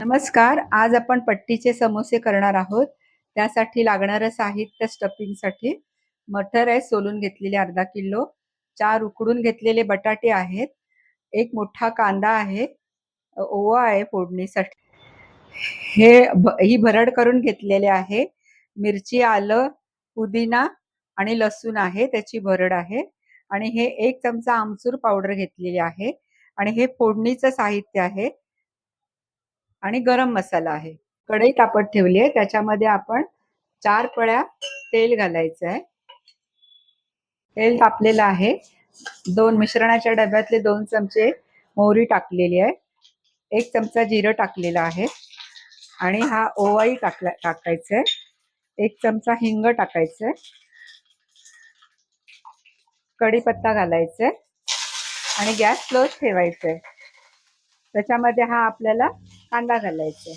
नमस्कार. आज आपण पट्टीचे समोसे करणार आहोत. त्यासाठी लागणारं साहित्य स्टफिंगसाठी मटर आहे सोलून घेतलेले अर्धा किलो, 4 उकडून घेतलेले बटाटे आहेत, एक मोठा कांदा आहे, ओवा आहे फोडणीसाठी. ही भरड करून घेतलेले आहे. मिरची, आलं, पुदिना आणि लसूण आहे, त्याची भरड आहे. आणि हे 1 चमचा आमचूर पावडर घेतलेली आहे. आणि हे फोडणीचं साहित्य आहे. आणि गरम मसाला आहे. कढई तापत ठेवली आहे, त्याच्यामध्ये आपण 4 पळ्या तेल घालायचं आहे. तेल तापलेलं आहे. 2 मिश्रणाच्या डब्यातले 2 चमचे मोहरी टाकलेली आहे. 1 चमचा जिरं टाकलेलं आहे आणि हा ओवाही टाकायचा आहे. 1 चमचा हिंग टाकायचं आहे. कढीपत्ता घालायचा आहे आणि गॅस स्लोच ठेवायचा आहे. त्याच्यामध्ये हा आपल्याला कांदा घालायचा आहे.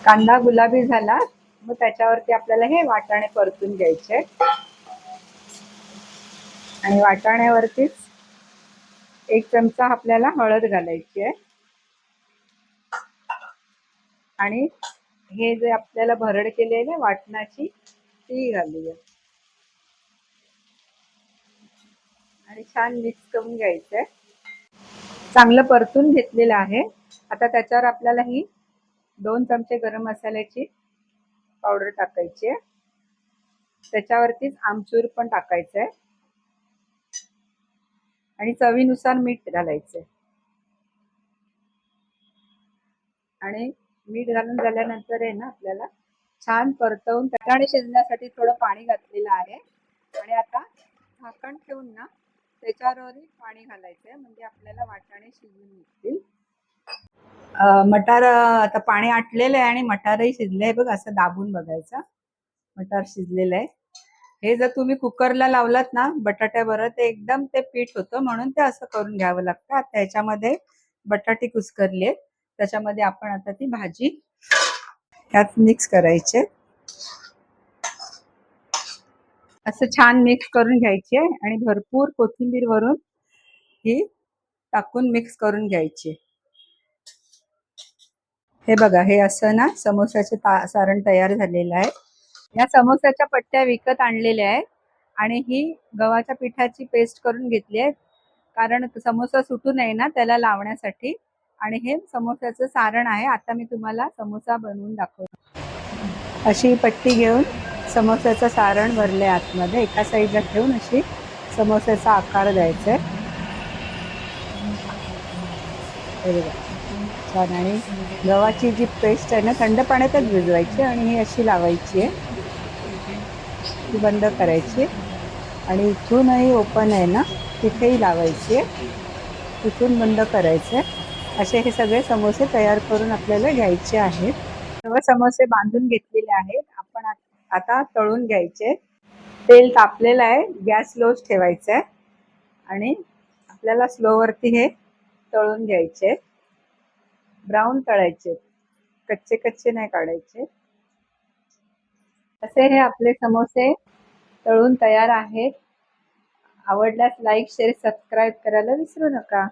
कांदा गुलाबी झाला मग त्याच्यावरती आपल्याला हे वाटाणे परतून घ्यायचे आणि वाटाण्यावरतीच 1 चमचा आपल्याला हळद घालायची आहे आणि हे जे आपल्याला भरड केलेले वाटणाची ती घालूया आणि छान मिक्स करून घ्यायचंय. चांगलं परतून घेतलेलं आहे. आता त्याच्यावर आपल्याला ही 2 चमचे गरम मसाल्याची पावडर टाकायची आहे. त्याच्यावरतीच आमचूर पण टाकायचं आहे आणि चवीनुसार मीठ घालायचंय. आणि मीठ घालून झाल्यानंतर आहे ना आपल्याला छान परतवून वाटाणे शिजण्यासाठी थोडं पाणी घातलेलं आहे आणि आता झाकण ठेवून ना त्याच्यावरही पाणी घालायचंय म्हणजे आपल्याला वाटाणे शिजून निघतील. मटार आता पाणी आटलेलं आहे आणि मटारही शिजले आहे बघ, असं दाबून बघायचं मटार शिजलेलं आहे. हे जर तुम्ही कुकरला लावलात ना बटाट्याबरोबर ते एकदम ते पीठ होतं, म्हणून ते असं करून घ्यावं लागतं. आता ह्याच्यामध्ये बटाटे कुस्करले, त्याच्यामध्ये आपण आता ती भाजी त्यात मिक्स करायचे. असं छान मिक्स करून घ्यायचे आणि भरपूर कोथिंबीर वरून ही टाकून मिक्स करून घ्यायची. हे बघा, हे असं ना समोसाचे सारण तयार झालेलं आहे. या समोसाच्या पट्ट्या विकत आणलेल्या आहेत आणि ही गव्हाच्या पिठाची पेस्ट करून घेतली आहे, कारण समोसा सुटू नये ना त्याला लावण्यासाठी. आणि हे समोसाचं सारण आहे. आता मी तुम्हाला समोसा बनवून दाखवते. अशी पट्टी घेऊन समोसाचं सारण भरले आतमध्ये, एका साईडला ठेवून अशी समोसाचा आकार द्यायचा आहे. छान. आणि गव्हाची जी पेस्ट आहे ना थंड पाण्यातच भिजवायची आणि ही अशी लावायची आहे, ती बंद करायची आणि इथूनही ओपन आहे ना तिथेही लावायची आहे, तिथून बंद करायचे. असे हे सगळे समोसे तयार करून आपल्याला घ्यायचे आहेत. सर्व समोसे बांधून घेतलेले आहेत. आपण आता तळून घ्यायचे. तेल तापलेलं आहे, गॅस स्लोच ठेवायचा आहे आणि आपल्याला स्लोवरती हे तळून घ्यायचे. ब्राऊन तळायचे, कच्चे कच्चे नाही काढायचे. असे हे आपले समोसे तळून तयार आहेत. आवडल्यास लाईक, शेअर, सबस्क्राईब करायला विसरू नका.